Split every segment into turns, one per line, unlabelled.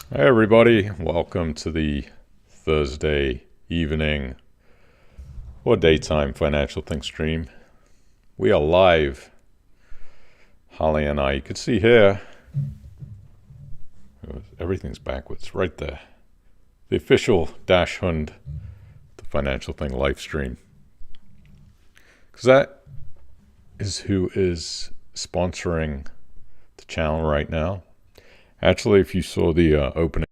Hey everybody, welcome to the Thursday evening or daytime financial thing stream. We are live, Holly and I. You can see here, everything's backwards right there. The official Dash Hund, the financial thing live stream. Because that is who is sponsoring the channel right now. Actually, if you saw the opening,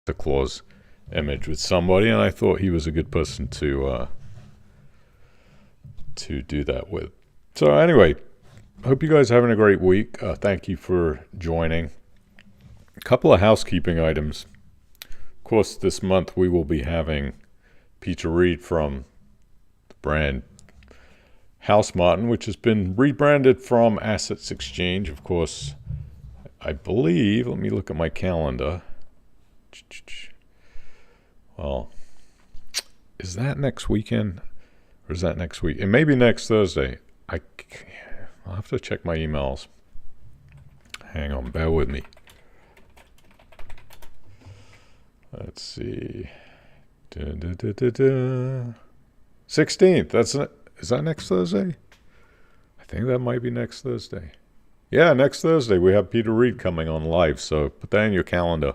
the Claus image with somebody, and I thought he was a good person to do that with. So anyway, hope you guys are having a great week. Thank you for joining. A couple of housekeeping items. Of course, this month we will be having Peter Reed from the brand House Martin, which has been rebranded from Assets Exchange. Of course, I believe, let me look at my calendar. Well, is that next weekend or is that next week? It may be next Thursday. I'll have to check my emails. Hang on, bear with me. Let's see. 16th. Is that next Thursday? I think that might be next Thursday. Yeah, next Thursday we have Peter Reed coming on live, so put that in your calendar.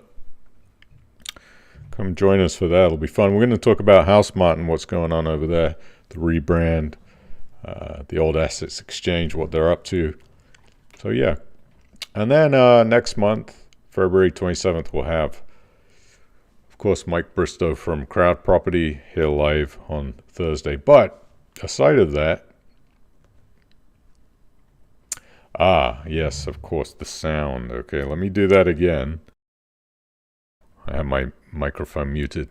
Come join us for that. It'll be fun. We're going to talk about House Martin, what's going on over there, the rebrand, the old Assets Exchange, what they're up to. So yeah. And then next month, February 27th, we'll have, of course, Mike Bristow from Crowd Property here live on Thursday. But aside of that, yes, of course, the sound. Okay, let me do that again. I have my microphone muted.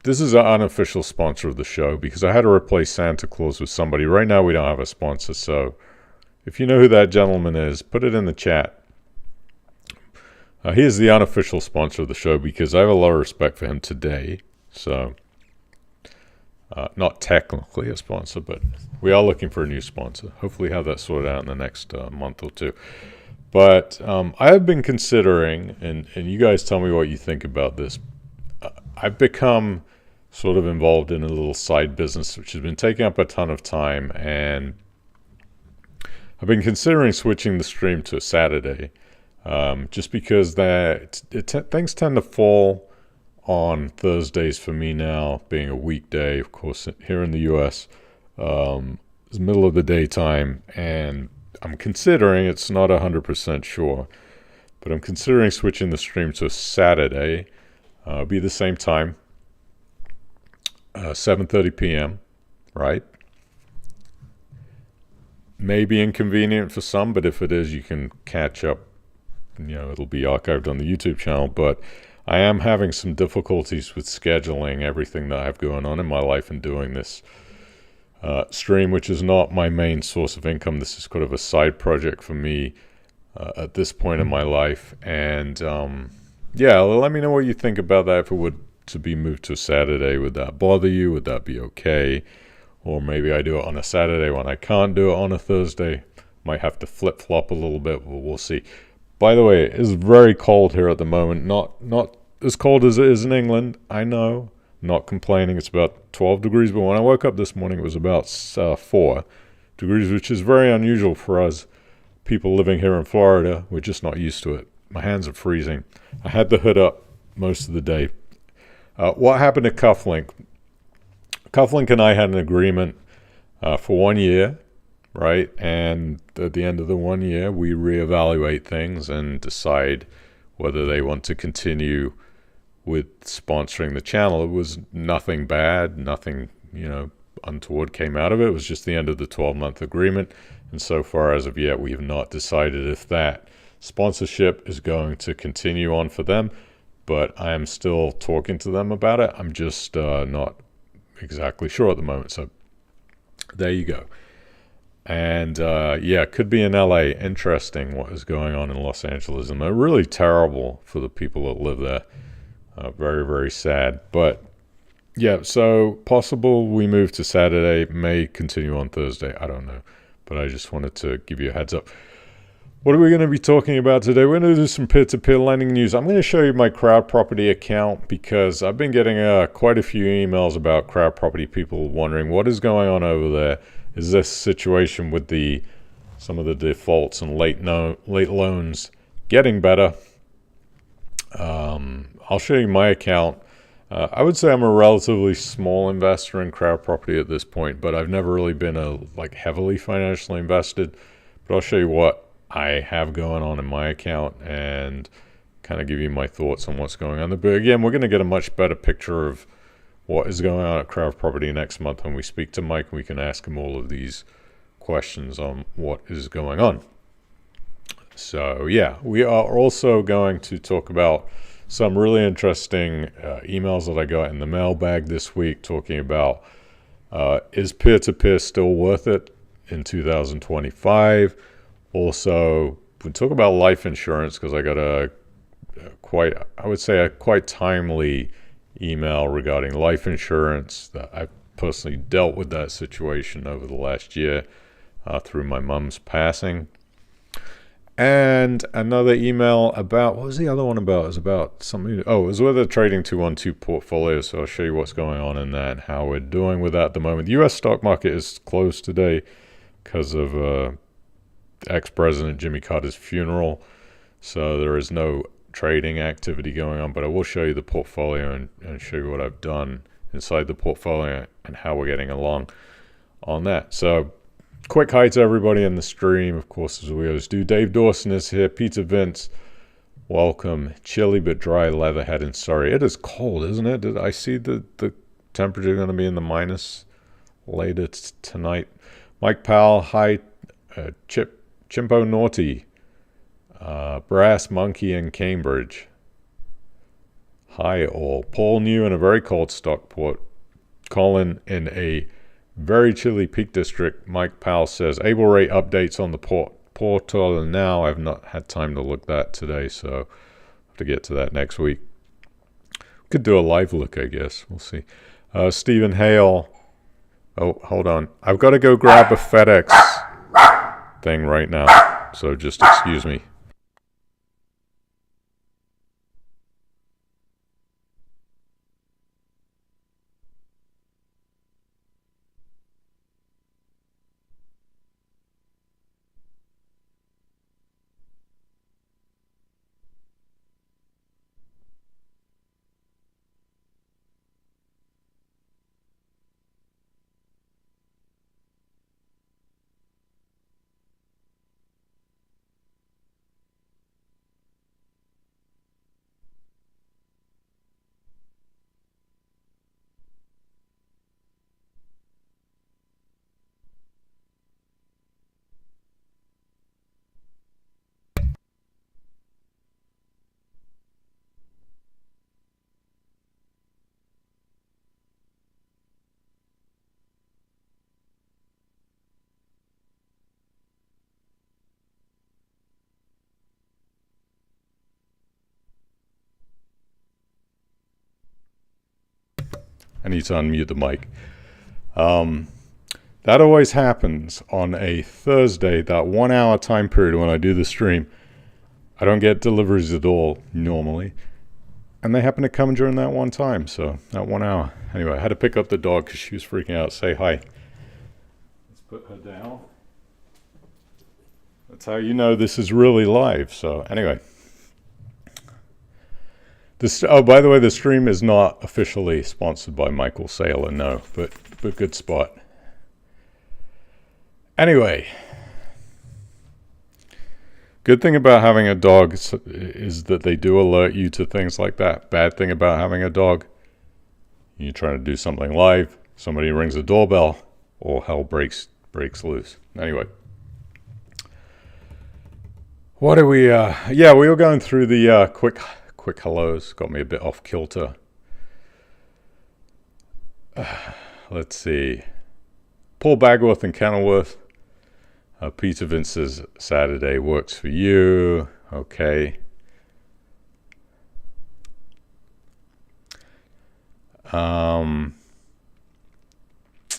This is an unofficial sponsor of the show because I had to replace Santa Claus with somebody. Right now we don't have a sponsor, so if you know who that gentleman is, put it in the chat. He is the unofficial sponsor of the show because I have a lot of respect for him today. So, not technically a sponsor, but we are looking for a new sponsor. Hopefully have that sorted out in the next month or two. But I have been considering, and you guys tell me what you think about this. I've become sort of involved in a little side business, which has been taking up a ton of time, and I've been considering switching the stream to a Saturday, just because things tend to fall on Thursdays for me now, being a weekday. Of course, here in the U.S., it's the middle of the daytime, and I'm considering, it's not 100% sure, but I'm considering switching the stream to a Saturday. It'll be the same time, 7:30 p.m., right? May be inconvenient for some, but if it is, you can catch up. It'll be archived on the YouTube channel, but I am having some difficulties with scheduling everything that I have going on in my life and doing this stream, which is not my main source of income. This is kind of a side project for me at this point in my life. And yeah, let me know what you think about that. If it would to be moved to a Saturday, would that bother you? Would that be okay? Or maybe I do it on a Saturday when I can't do it on a Thursday. Might have to flip-flop a little bit, but we'll see. By the way, it's very cold here at the moment. Not as cold as it is in England, I know. Not complaining. It's about 12 degrees, but when I woke up this morning, it was about 4 degrees, which is very unusual for us people living here in Florida. We're just not used to it. My hands are freezing. I had the hood up most of the day. What happened to Cufflink? Cufflink and I had an agreement for 1 year, right? And at the end of the 1 year, we reevaluate things and decide whether they want to continue with sponsoring the channel. It was nothing bad, nothing, untoward came out of it. It was just the end of the 12-month agreement. And so far as of yet, we have not decided if that sponsorship is going to continue on for them. But I am still talking to them about it. I'm just not exactly sure at the moment. So there you go. And yeah, it could be in LA. Interesting what is going on in Los Angeles. And they're really terrible for the people that live there. Very, very sad. But Yeah, so possible we move to Saturday, may continue on Thursday. I don't know, but I just wanted to give you a heads up. What are we going to be talking about today? We're going to do some peer-to-peer lending news. I'm going to show you my Crowd Property account because I've been getting quite a few emails about Crowd Property, people wondering what is going on over there. Is this situation with some of the defaults and late loans getting better? I'll show you my account. I would say I'm a relatively small investor in Crowd Property at this point, but I've never really been heavily financially invested. But I'll show you what I have going on in my account and kind of give you my thoughts on what's going on there. But again, we're going to get a much better picture of what is going on at Crowd Property next month when we speak to Mike, and we can ask him all of these questions on what is going on. So yeah, we are also going to talk about some really interesting emails that I got in the mailbag this week talking about is peer-to-peer still worth it in 2025? Also, we talk about life insurance because I got a quite timely email regarding life insurance. That I personally dealt with that situation over the last year through my mom's passing. And another email about, what was the other one about? It was about something, it was with a trading 212 portfolio. So I'll show you what's going on in that and how we're doing with that at the moment. The U.S. stock market is closed today because of ex-president Jimmy Carter's funeral. So there is no trading activity going on, but I will show you the portfolio and show you what I've done inside the portfolio and how we're getting along on that. So quick hi to everybody in the stream, of course, as we always do. Dave Dawson is here. Peter Vince, welcome. Chilly but dry, Leatherhead in Surrey. It is cold, isn't it? Did I see the temperature going to be in the minus later tonight? Mike Powell, hi. Chimpo Naughty, Brass Monkey in Cambridge. Hi all. Paul New in a very cold Stockport. Colin in a very chilly Peak District. Mike Powell says, able rate updates on the portal, and now I've not had time to look that today, so I'll have to get to that next week. Could do a live look, I guess. We'll see. Stephen Hale. Oh, hold on. I've got to go grab a FedEx thing right now, so just excuse me. I need to unmute the mic. That always happens on a Thursday, that 1 hour time period when I do the stream. I don't get deliveries at all normally, and they happen to come during that one time, so that 1 hour. Anyway, I had to pick up the dog because she was freaking out. Say hi. Let's put her down. That's how you know this is really live. So anyway. By the way, the stream is not officially sponsored by Michael Saylor, no, but good spot. Anyway, good thing about having a dog is that they do alert you to things like that. Bad thing about having a dog, you're trying to do something live, somebody rings the doorbell, or hell breaks loose. Anyway, what are we? We were going through the quick hellos. Got me a bit off kilter. Let's see. Paul Bagworth and Kenilworth. Peter Vince says Saturday works for you. Okay.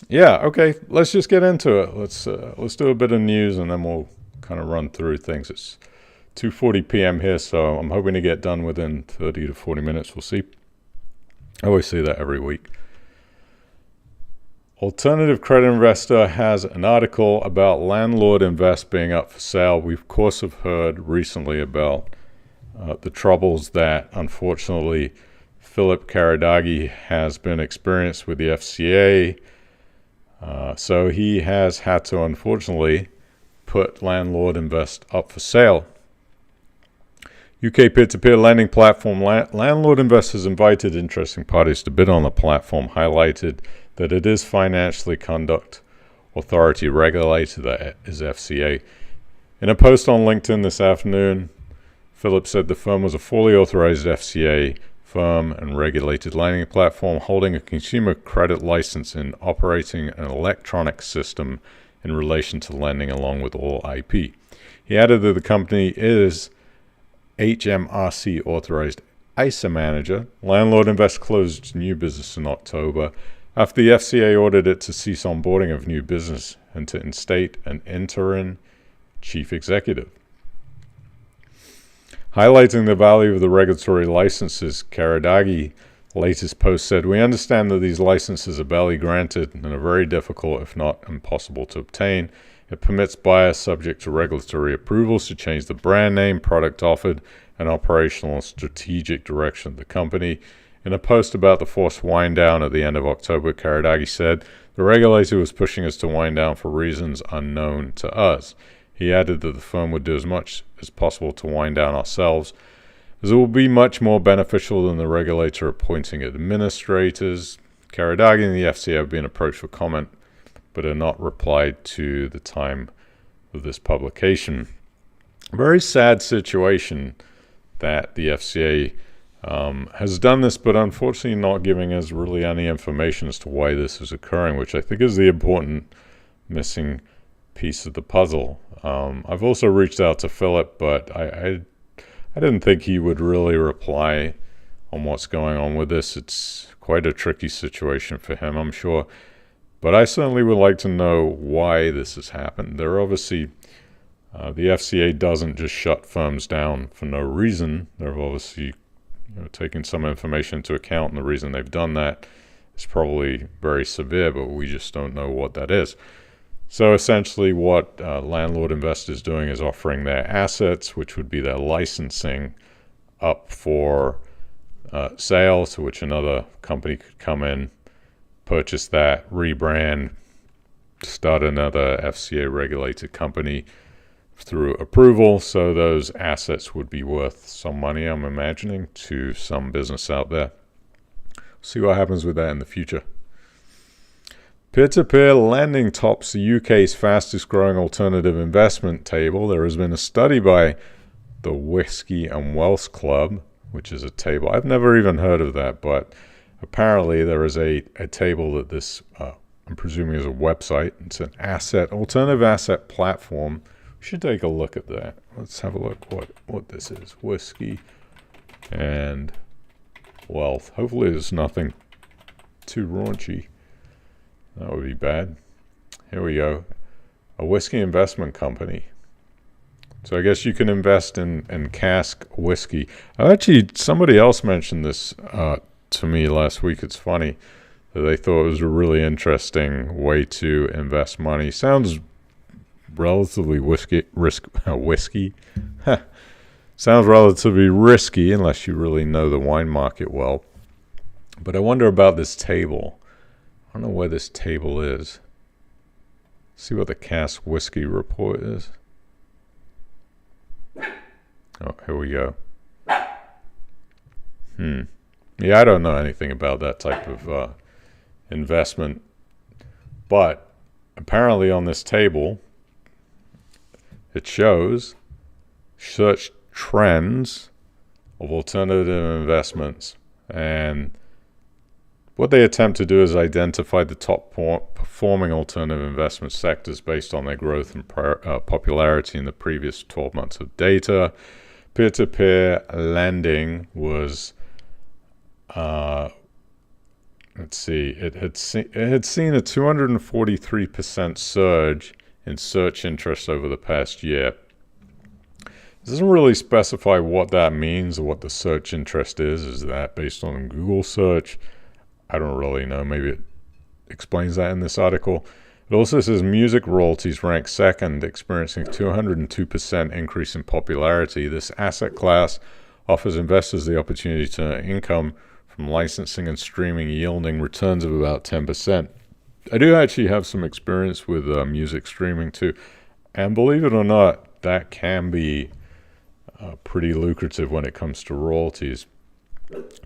Yeah, okay, let's just get into it. Let's do a bit of news and then we'll kind of run through things. It's 2:40 p.m. here, so I'm hoping to get done within 30 to 40 minutes. We'll see. I always say that every week. Alternative Credit Investor has an article about Landlord Invest being up for sale. We, of course, have heard recently about the troubles that, unfortunately, Philip Karadagi has been experienced with the FCA. So he has had to, unfortunately, put Landlord Invest up for sale. UK peer-to-peer lending platform Landlord Invest has invited interesting parties to bid on the platform, highlighted that it is Financially Conduct Authority regulated, that is FCA. In a post on LinkedIn this afternoon, Philip said the firm was a fully authorized FCA firm and regulated lending platform holding a consumer credit license and operating an electronic system in relation to lending along with all IP. He added that the company is HMRC authorized ISA manager. Landlord Invest closed new business in October after the FCA ordered it to cease onboarding of new business and to instate an interim chief executive. Highlighting the value of the regulatory licenses, Karadagi latest post said, "We understand that these licenses are barely granted and are very difficult, if not impossible, to obtain. It permits buyers subject to regulatory approvals to change the brand name, product offered, and operational and strategic direction of the company." In a post about the forced wind down at the end of October, Karadagi said, "The regulator was pushing us to wind down for reasons unknown to us." He added that the firm would do as much as possible to wind down ourselves, as it will be much more beneficial than the regulator appointing administrators. Karadagi and the FCA have been approached for comment, but are not replied to the time of this publication. A very sad situation that the FCA has done this, but unfortunately not giving us really any information as to why this is occurring, which I think is the important missing piece of the puzzle. I've also reached out to Philip, but I didn't think he would really reply on what's going on with this. It's quite a tricky situation for him, I'm sure. But I certainly would like to know why this has happened. They're obviously, the FCA doesn't just shut firms down for no reason. They're obviously taking some information into account, and the reason they've done that is probably very severe, but we just don't know what that is. So essentially what Landlord Invest is doing is offering their assets, which would be their licensing, up for sale, to which another company could come in, purchase that, rebrand, start another FCA-regulated company through approval. So those assets would be worth some money, I'm imagining, to some business out there. See what happens with that in the future. Peer-to-peer lending tops the UK's fastest growing alternative investment table. There has been a study by the Whiskey and Wealth Club, which is a table. I've never even heard of that, but apparently there is a table that this, I'm presuming, is a website. It's an alternative asset platform. We should take a look at that. Let's have a look what this is. Whiskey and Wealth. Hopefully there's nothing too raunchy. That would be bad. Here we go. A whiskey investment company. So I guess you can invest in cask whiskey. Actually, somebody else mentioned this to me last week. It's funny that they thought it was a really interesting way to invest money. Sounds relatively risky. Sounds relatively risky unless you really know the wine market well. But I wonder about this table. I don't know where this table is. See what the cask whiskey report is. Oh, here we go. Yeah, I don't know anything about that type of investment. But apparently on this table, it shows search trends of alternative investments. And what they attempt to do is identify the top performing alternative investment sectors based on their growth and popularity in the previous 12 months of data. Peer-to-peer lending was let's see, it had seen a 243% surge in search interest over the past year. It doesn't really specify what that means or what the search interest is. Is that based on Google search? I don't really know. Maybe it explains that in this article. It also says music royalties rank second, experiencing a 202% increase in popularity. This asset class offers investors the opportunity to earn income from licensing and streaming, yielding returns of about 10%. I do actually have some experience with music streaming too, and believe it or not, that can be pretty lucrative when it comes to royalties.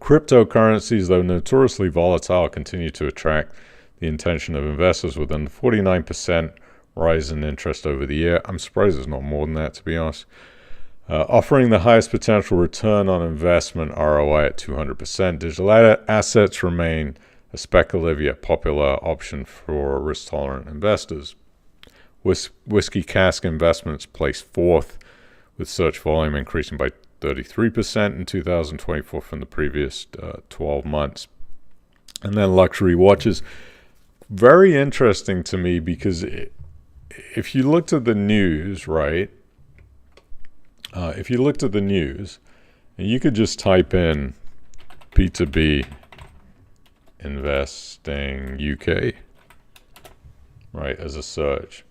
Cryptocurrencies, though notoriously volatile, continue to attract the attention of investors with a 49% rise in interest over the year. I'm surprised it's not more than that, to be honest. Offering the highest potential return on investment ROI at 200%, digital assets remain a speculative yet popular option for risk-tolerant investors. Whiskey Cask Investments placed fourth, with search volume increasing by 33% in 2024 from the previous 12 months. And then luxury watches. Very interesting to me because if you looked at the news, right? If you looked at the news, and you could just type in P2P investing UK, right, as a search.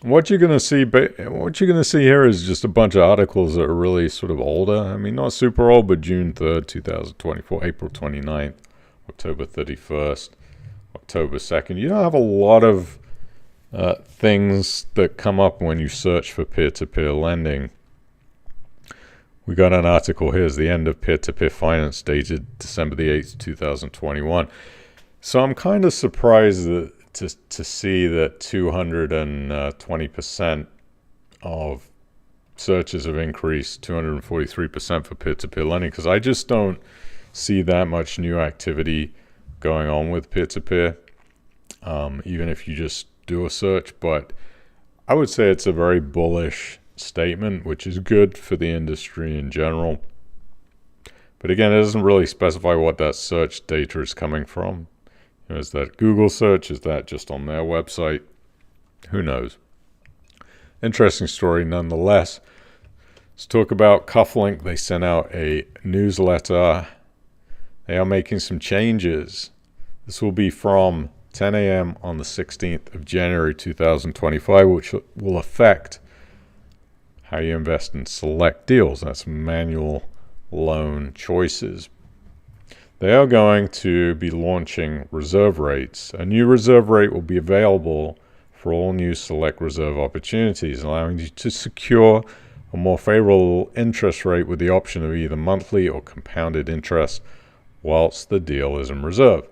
What you're gonna see here is just a bunch of articles that are really sort of older. I mean, not super old, but June 3rd, 2024, April 29th, October 31st, October 2nd. You don't have a lot of things that come up when you search for peer-to-peer lending. We got an article here, is the end of peer-to-peer finance, dated December the 8th, 2021. So I'm kind of surprised to see that 220% of searches have increased, 243% for peer-to-peer lending, because I just don't see that much new activity going on with peer-to-peer, even if you just do a search. But I would say it's a very bullish statement, which is good for the industry in general. But again, it doesn't really specify what that search data is coming from. You know, is that Google search? Is that just on their website? Who knows? Interesting story nonetheless. Let's talk about Cufflink. They sent out a newsletter. They are making some changes. This will be from 10 a.m. on the 16th of January 2025, which will affect how you invest in select deals. That's manual loan choices. They are going to be launching reserve rates. A new reserve rate will be available for all new select reserve opportunities, allowing you to secure a more favorable interest rate with the option of either monthly or compounded interest whilst the deal is in reserve.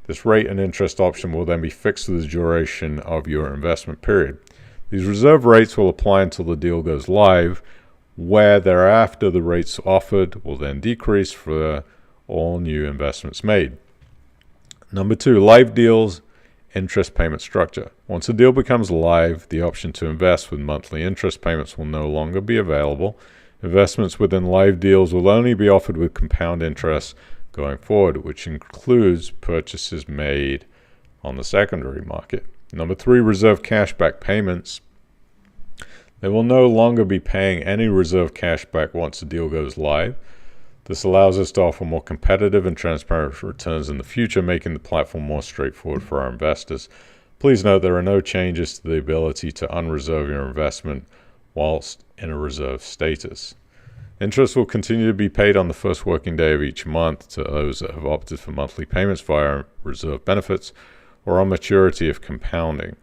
This rate and interest option will then be fixed for the duration of your investment period. These reserve rates will apply until the deal goes live, where thereafter the rates offered will then decrease for all new investments made. Number 2, live deals, interest payment structure. Once a deal becomes live, the option to invest with monthly interest payments will no longer be available. Investments within live deals will only be offered with compound interest going forward, which includes purchases made on the secondary market. Number 3, reserve cashback payments. They will no longer be paying any reserve cashback once the deal goes live. This allows us to offer more competitive and transparent returns in the future, making the platform more straightforward for our investors. Please note there are no changes to the ability to unreserve your investment whilst in a reserve status. Interest will continue to be paid on the first working day of each month to those that have opted for monthly payments via reserve benefits or on maturity of compounding.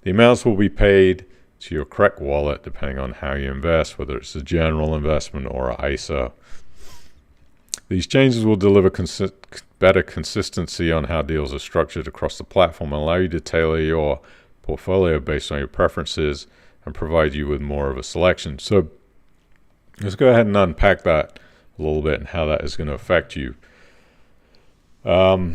The amounts will be paid to your correct wallet depending on how you invest, whether it's a general investment or an ISA. These changes will deliver better consistency on how deals are structured across the platform and allow you to tailor your portfolio based on your preferences and provide you with more of a selection. So let's go ahead and unpack that a little bit and how that is going to affect you. So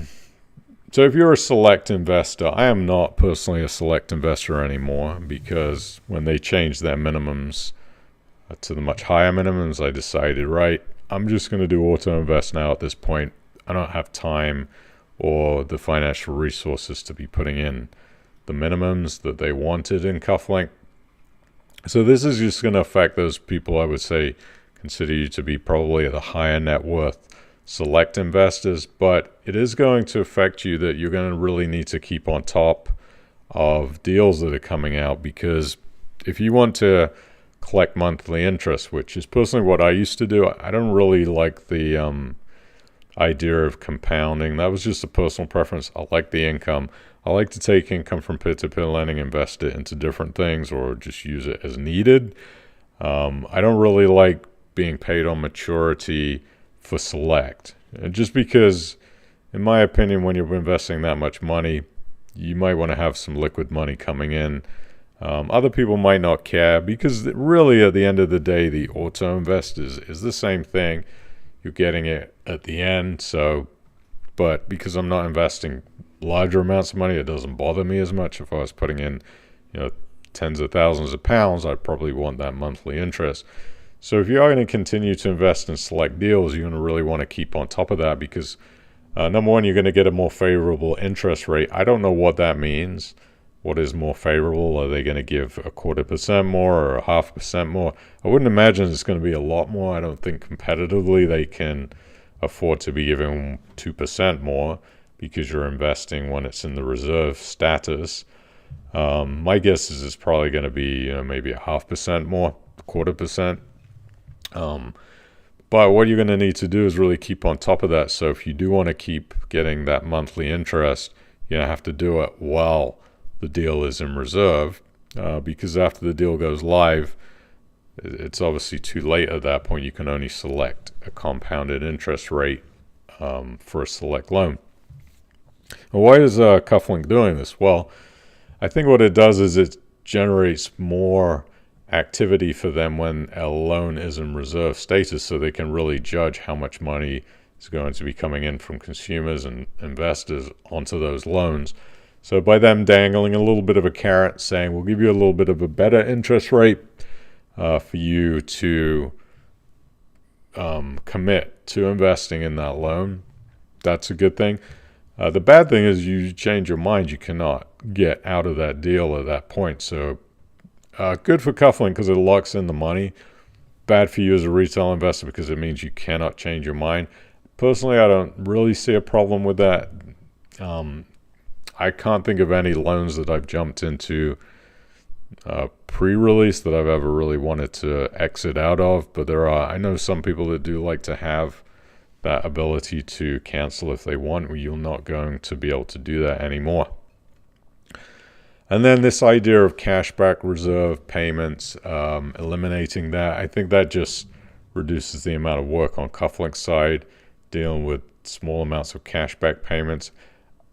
if you're a select investor, I am not personally a select investor anymore because when they changed their minimums to the much higher minimums, I decided, right, I'm just going to do auto invest now at this point. I don't have time or the financial resources to be putting in the minimums that they wanted in Cufflink. So this is just going to affect those people I would say consider you to be probably the higher net worth select investors, but it is going to affect you that you're going to really need to keep on top of deals that are coming out, because if you want to collect monthly interest, which is personally what I used to do, I don't really like the idea of compounding. That was just a personal preference. I like the income. I like to take income from peer-to-peer lending, invest it into different things, or just use it as needed. I don't really like being paid on maturity for select, just because, in my opinion, when you're investing that much money, you might want to have some liquid money coming in. Other people might not care, because really at the end of the day, the auto invest is the same thing. You're getting it at the end. So, but because I'm not investing larger amounts of money, it doesn't bother me as much. If I was putting in, tens of thousands of pounds, I'd probably want that monthly interest. So if you are going to continue to invest in select deals, you're going to really want to keep on top of that, because number one, you're going to get a more favorable interest rate. I don't know what that means. What is more favorable? Are they going to give 0.25% more or 0.5% more? I wouldn't imagine it's going to be a lot more. I don't think competitively they can afford to be giving 2% more, because you're investing when it's in the reserve status. My guess is it's probably going to be maybe 0.5% more, 0.25%. But what you're going to need to do is really keep on top of that. So if you do want to keep getting that monthly interest, you're going to have to do it while the deal is in reserve, because after the deal goes live, it's obviously too late at that point. You can only select a compounded interest rate for a select loan. Well, why is Cufflink doing this? Well, I think what it does is it generates more activity for them when a loan is in reserve status, so they can really judge how much money is going to be coming in from consumers and investors onto those loans. So by them dangling a little bit of a carrot, saying we'll give you a little bit of a better interest rate for you to commit to investing in that loan, that's a good thing. The bad thing is you change your mind, you cannot get out of that deal at that point. So good for Cufflink because it locks in the money. Bad for you as a retail investor because it means you cannot change your mind. Personally, I don't really see a problem with that. I can't think of any loans that I've jumped into pre-release that I've ever really wanted to exit out of. But I know some people that do like to have that ability to cancel if they want. You're not going to be able to do that anymore. And then this idea of cashback reserve payments, eliminating that, I think that just reduces the amount of work on Cufflink's side, dealing with small amounts of cashback payments.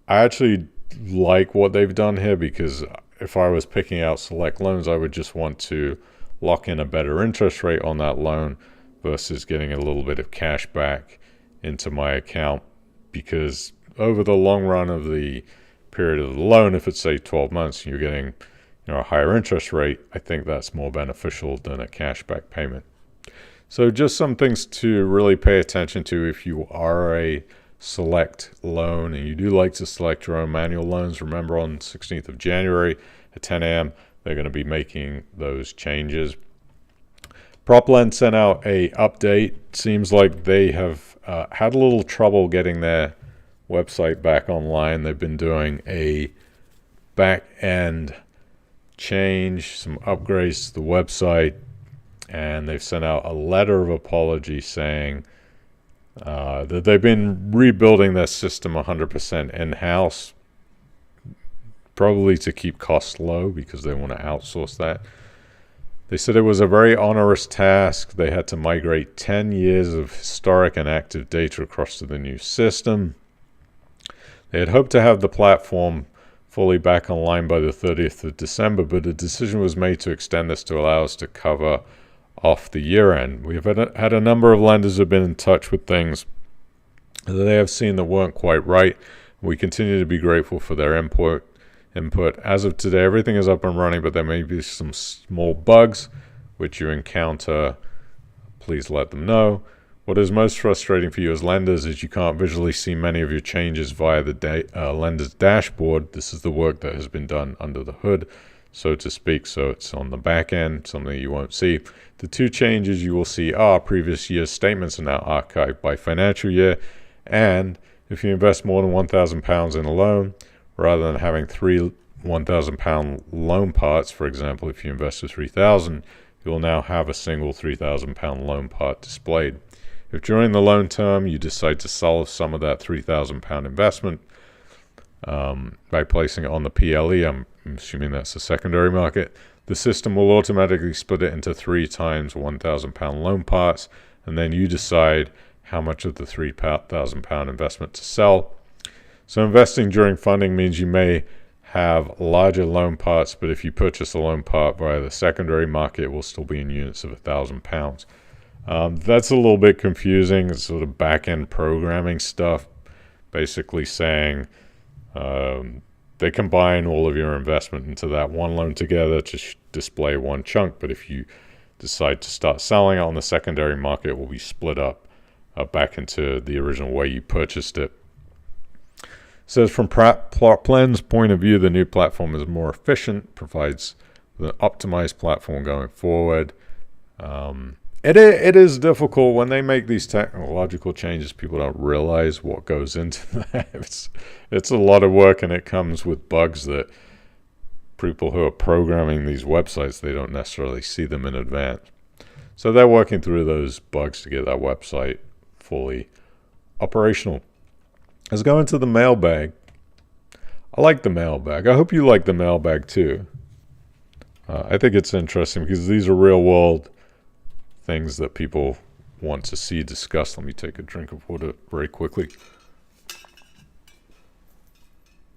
I actually like what they've done here, because if I was picking out select loans, I would just want to lock in a better interest rate on that loan versus getting a little bit of cash back into my account, because over the long run of the period of the loan, if it's say 12 months, you're getting a higher interest rate, I think that's more beneficial than a cashback payment. So just some things to really pay attention to if you are a select loan and you do like to select your own manual loans. Remember, on 16th of January at 10 a.m. they're going to be making those changes. PropLend sent out a update. Seems like they have had a little trouble getting their website back online. They've been doing a back end change, some upgrades to the website, and they've sent out a letter of apology saying that they've been rebuilding their system 100% in-house, probably to keep costs low because they want to outsource that. They said it was a very onerous task. They had to migrate 10 years of historic and active data across to the new system. They had hoped to have the platform fully back online by the 30th of December, but a decision was made to extend this to allow us to cover off the year end. We've had a number of lenders who have been in touch with things that they have seen that weren't quite right. We continue to be grateful for their input. As of today, everything is up and running, but there may be some small bugs which you encounter. Please let them know. What is most frustrating for you as lenders is you can't visually see many of your changes via the lender's dashboard. This is the work that has been done under the hood, so to speak. So it's on the back end, something you won't see. The two changes you will see are previous year's statements are now archived by financial year, and if you invest more than £1,000 in a loan, rather than having three £1,000 loan parts, for example, if you invest for £3,000, you will now have a single £3,000 loan part displayed. If during the loan term you decide to sell some of that £3,000 investment by placing it on the PLE, I'm assuming that's the secondary market, the system will automatically split it into 3 times £1,000 loan parts, and then you decide how much of the £3,000 investment to sell. So investing during funding means you may have larger loan parts, but if you purchase a loan part via the secondary market, it will still be in units of £1,000. That's a little bit confusing. It's sort of back-end programming stuff, basically saying they combine all of your investment into that one loan together to display one chunk. But if you decide to start selling it on the secondary market, it will be split up back into the original way you purchased it. It says from Plan's point of view, the new platform is more efficient, provides the optimized platform going forward. It is difficult when they make these technological changes. People don't realize what goes into that. It's a lot of work, and it comes with bugs that people who are programming these websites, they don't necessarily see them in advance. So they're working through those bugs to get that website fully operational. Let's go into the mailbag. I like the mailbag. I hope you like the mailbag too. I think it's interesting because these are real world things that people want to see discussed. Let me take a drink of water very quickly.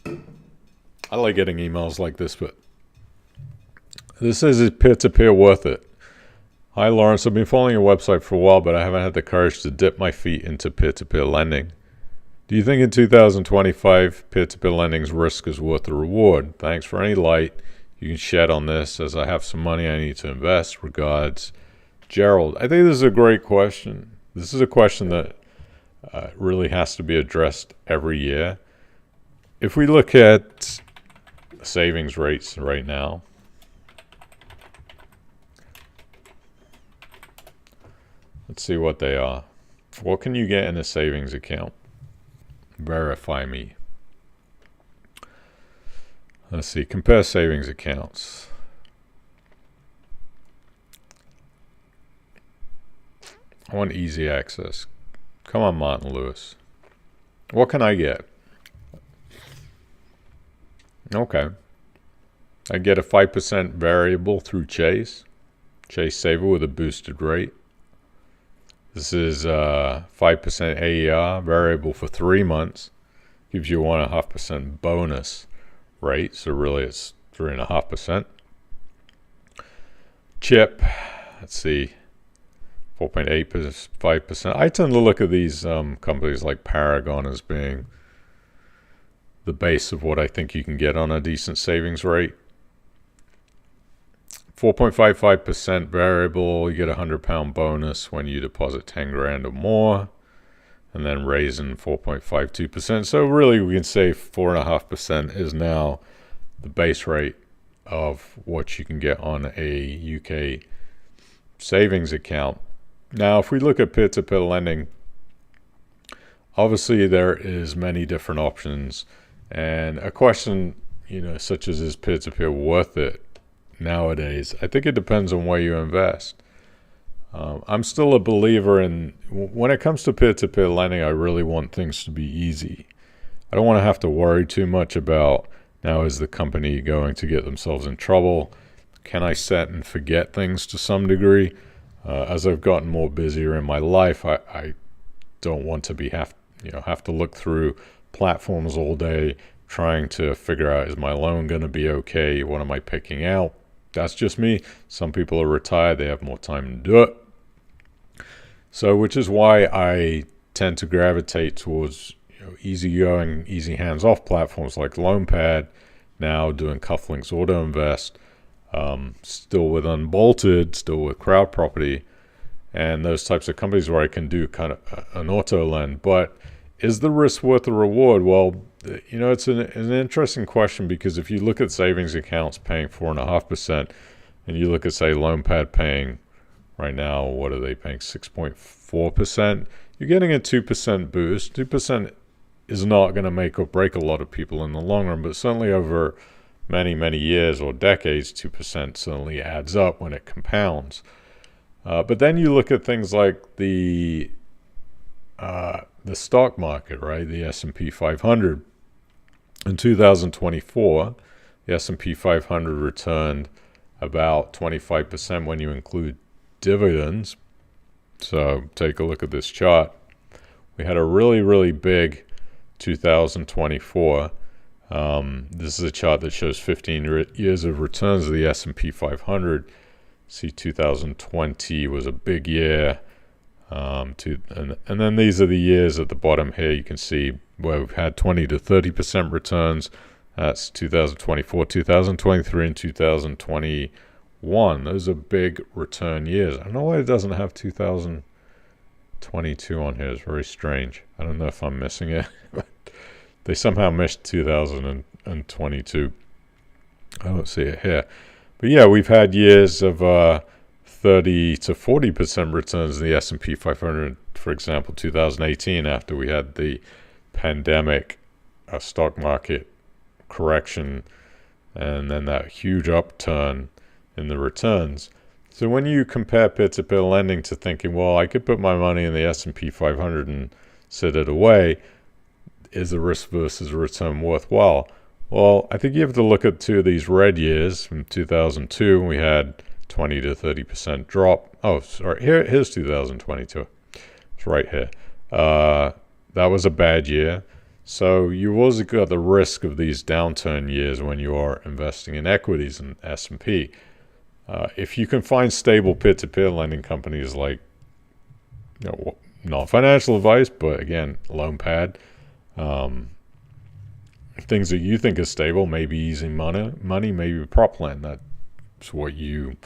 I like getting emails like this, but this says, is peer-to-peer worth it? Hi, Lawrence. I've been following your website for a while, but I haven't had the courage to dip my feet into peer-to-peer lending. Do you think in 2025 peer-to-peer lending's risk is worth the reward? Thanks for any light you can shed on this, as I have some money I need to invest. Regards, Gerald. I think this is a great question. This is a question that really has to be addressed every year. If we look at savings rates right now, let's see what they are. What can you get in a savings account? Verify me. Let's see. Compare savings accounts. I want easy access. Come on, Martin Lewis. What can I get? Okay. I get a 5% variable through Chase Saver with a boosted rate. This is 5% AER variable for 3 months. Gives you 1.5% bonus rate. So really it's 3.5%. Chip, let's see, 4.8%, 5%. I tend to look at these companies like Paragon as being the base of what I think you can get on a decent savings rate. 4.55% variable, you get a £100 bonus when you deposit 10 grand or more, and then raising 4.52%. So really we can say 4.5% is now the base rate of what you can get on a UK savings account. Now, if we look at peer-to-peer lending, obviously there is many different options, and a question, such as is peer-to-peer worth it nowadays? I think it depends on where you invest. I'm still a believer in, when it comes to peer-to-peer lending, I really want things to be easy. I don't want to have to worry too much about, now is the company going to get themselves in trouble? Can I set and forget things to some degree? As I've gotten more busier in my life, I don't want to have to look through platforms all day trying to figure out, is my loan going to be okay? What am I picking out? That's just me. Some people are retired. They have more time to do it. So, which is why I tend to gravitate towards easygoing, easy hands-off platforms like LoanPad, now doing Cufflinks Auto Invest, still with Unbolted, still with Crowd Property. and those types of companies where I can do kind of an auto lend. But is the risk worth the reward? Well, it's an interesting question, because if you look at savings accounts paying 4.5%, and you look at, say, LoanPad paying right now, what are they paying? 6.4%. You're getting a 2% boost. 2% is not going to make or break a lot of people in the long run, but certainly over many, many years or decades, 2% certainly adds up when it compounds. But then you look at things like the stock market, right? The S&P 500. In 2024, the S&P 500 returned about 25% when you include dividends. So take a look at this chart. We had a really, really big 2024. This is a chart that shows 15 years of returns of the S&P 500. See, 2020 was a big year. And then these are the years at the bottom here. You can see where we've had 20 to 30% returns. That's 2024, 2023, and 2021. Those are big return years. I don't know why it doesn't have 2022 on here. It's very strange. I don't know if I'm missing it. They somehow missed 2022. I don't see it here. But yeah, we've had years of 30 to 40% returns in the S&P 500. For example, 2018, after we had the pandemic stock market correction, and then that huge upturn in the returns. So when you compare peer-to-peer lending to thinking, well, I could put my money in the S&P 500 and sit it away, is the risk versus return worthwhile? Well, I think you have to look at two of these red years. From 2002, we had 20 to 30% drop. Oh, sorry. Here's 2022. It's right here. That was a bad year. So you also got the risk of these downturn years when you are investing in equities and S&P. If you can find stable peer-to-peer lending companies like, not financial advice, but again, LoanPad, things that you think are stable, maybe easy money, maybe prop lend. That's what you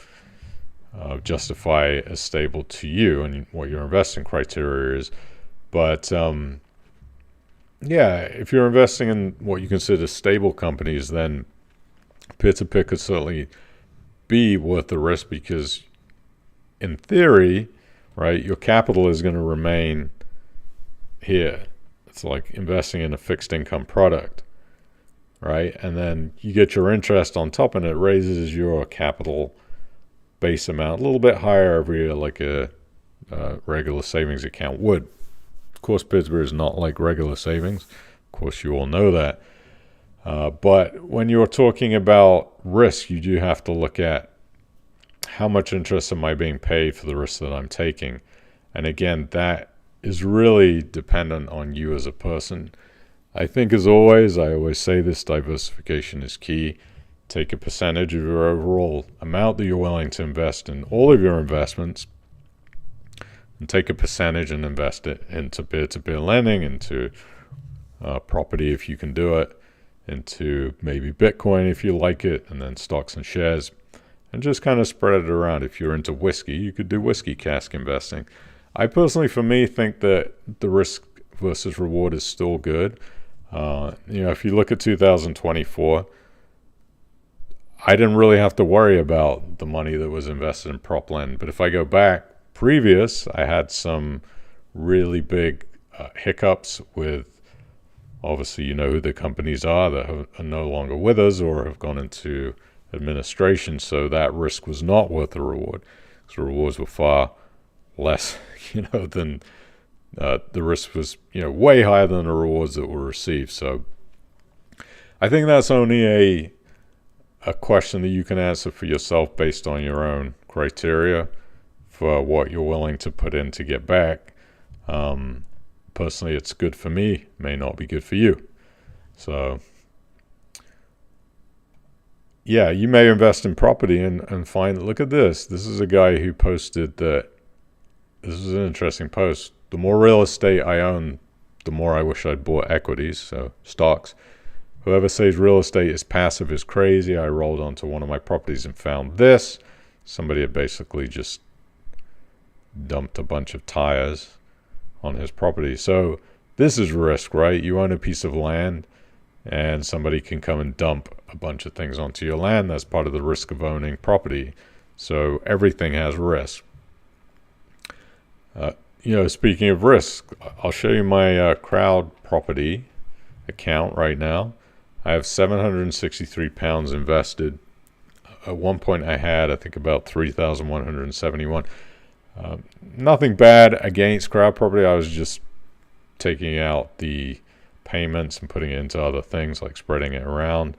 justify as stable to you and what your investing criteria is. But if you're investing in what you consider stable companies, then peer-to-peer could certainly be worth the risk, because in theory, right, your capital is going to remain here. It's like investing in a fixed income product, right? And then you get your interest on top, and it raises your capital base amount a little bit higher every year, like a regular savings account would. Of course, peer-to-peer is not like regular savings. Of course, you all know that. But when you're talking about risk, you do have to look at how much interest am I being paid for the risk that I'm taking. And again, that is really dependent on you as a person. I think, as always, I always say this, diversification is key. Take a percentage of your overall amount that you're willing to invest in all of your investments, and take a percentage and invest it into peer-to-peer lending, into property if you can do it, into maybe Bitcoin if you like it, and then stocks and shares, and just kind of spread it around. If you're into whiskey, you could do whiskey cask investing. I personally, for me, think that the risk versus reward is still good. If you look at 2024, I didn't really have to worry about the money that was invested in prop lend. But if I go back previous, I had some really big hiccups with, obviously, who the companies are that are no longer with us or have gone into administration. So that risk was not worth the reward, because the rewards were far less, than the risk was, way higher than the rewards that were received. So I think that's only a question that you can answer for yourself based on your own criteria for what you're willing to put in to get back. Personally, it's good for me, may not be good for you. So yeah, you may invest in property and find, look at this. This is a guy who posted that, this is an interesting post. The more real estate I own, the more I wish I'd bought equities, so stocks. Whoever says real estate is passive is crazy. I rolled onto one of my properties and found this. Somebody had basically just dumped a bunch of tires on his property. So this is risk, right? You own a piece of land and somebody can come and dump a bunch of things onto your land. That's part of the risk of owning property. So everything has risk. Speaking of risk, I'll show you my crowd property account right now. I have 763 pounds invested. At one point I had, I think, about 3,171. Nothing bad against crowd property. I was just taking out the payments and putting it into other things, like spreading it around.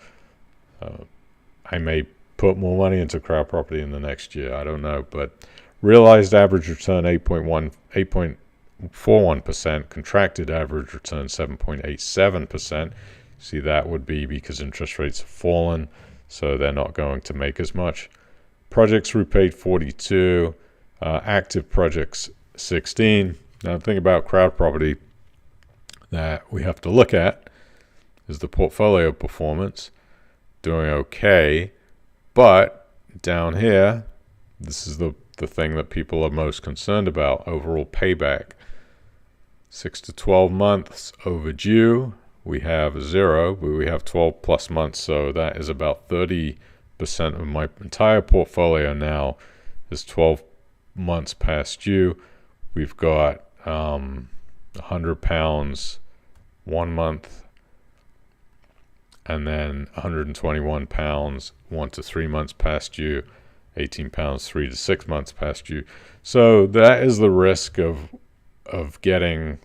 I may put more money into crowd property in the next year. I don't know, but realized average return 8.41%, contracted average return 7.87%. See, that would be because interest rates have fallen, so they're not going to make as much. Projects repaid 42, active projects 16. Now, the thing about crowd property that we have to look at is the portfolio performance. Doing okay, but down here, this is the thing that people are most concerned about: overall payback. 6 to 12 months overdue, we have 0, but we have 12 plus months, so that is about 30% of my entire portfolio now is 12 months past due. We've got 100 pounds 1 month, and then 121 pounds 1 to 3 months past due, 18 pounds 3 to 6 months past due. So that is the risk of getting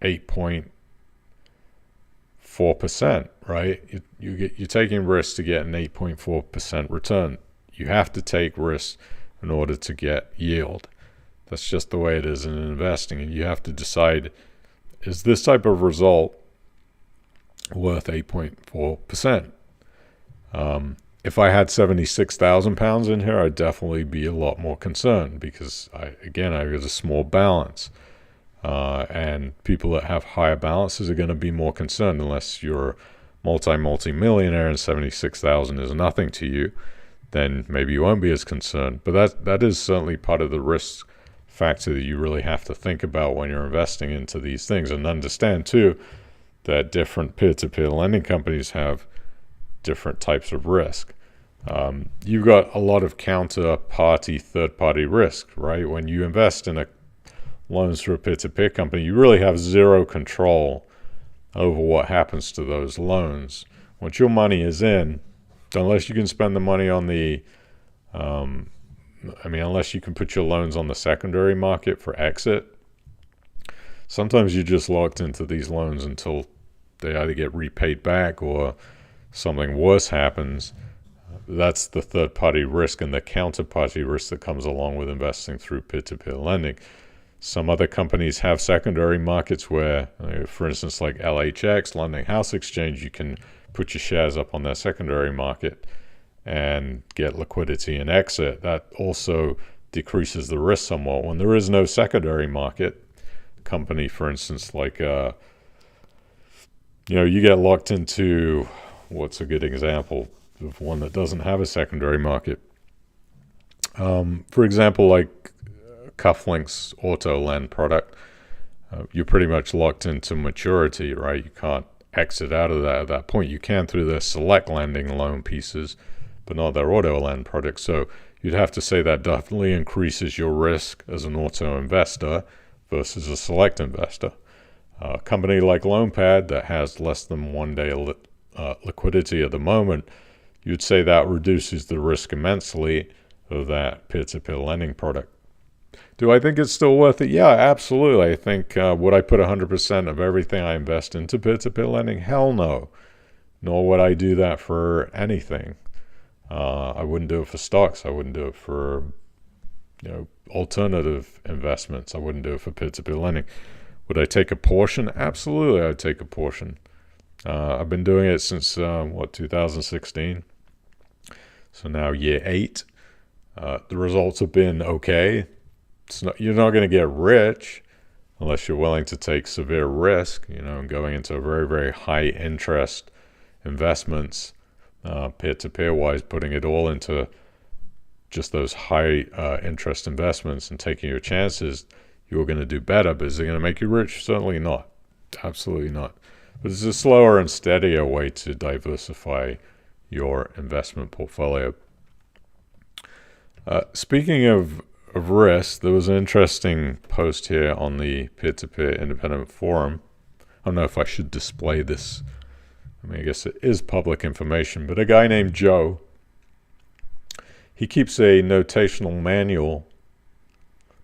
8.4%, right? You're taking risks to get an 8.4% return. You have to take risks in order to get yield. That's just the way it is in investing, and you have to decide, is this type of result worth 8.4%? If I had 76,000 pounds in here, I'd definitely be a lot more concerned, because I got a small balance. And people that have higher balances are going to be more concerned, unless you're multi-millionaire and 76,000 is nothing to you, then maybe you won't be as concerned. But that is certainly part of the risk factor that you really have to think about when you're investing into these things, and understand too that different peer-to-peer lending companies have different types of risk. You've got a lot of counterparty, third-party risk, right? When you invest in loans through a peer-to-peer company, you really have zero control over what happens to those loans. Once your money is in, unless you can spend the money on unless you can put your loans on the secondary market for exit, sometimes you're just locked into these loans until they either get repaid back or something worse happens. That's the third-party risk and the counterparty risk that comes along with investing through peer-to-peer lending. Some other companies have secondary markets where, for instance, like LHX, London House Exchange, you can put your shares up on their secondary market and get liquidity and exit. That also decreases the risk somewhat. When there is no secondary market, company, for instance, like, you get locked into, what's a good example of one that doesn't have a secondary market? For example, like Cufflink's auto lend product, you're pretty much locked into maturity, right? You can't exit out of that at that point. You can through their select lending loan pieces, but not their auto lend product. So you'd have to say that definitely increases your risk as an auto investor versus a select investor. A company like LoanPad that has less than 1 day liquidity at the moment, you'd say that reduces the risk immensely of that peer-to-peer lending product. Do I think it's still worth it? Yeah, absolutely. I think, would I put 100% of everything I invest into peer-to-peer lending? Hell no. Nor would I do that for anything. I wouldn't do it for stocks. I wouldn't do it for, alternative investments. I wouldn't do it for peer-to-peer lending. Would I take a portion? Absolutely, I'd take a portion. I've been doing it since, 2016. So now year 8. The results have been okay. You're not going to get rich unless you're willing to take severe risk, and going into very, very high interest investments, peer-to-peer wise, putting it all into just those high interest investments and taking your chances, you're going to do better. But is it going to make you rich? Certainly not. Absolutely not. But it's a slower and steadier way to diversify your investment portfolio. Speaking of risk, there was an interesting post here on the Peer-to-Peer Independent Forum. I don't know if I should display this. I mean, I guess it is public information, but a guy named Joe, he keeps a notational manual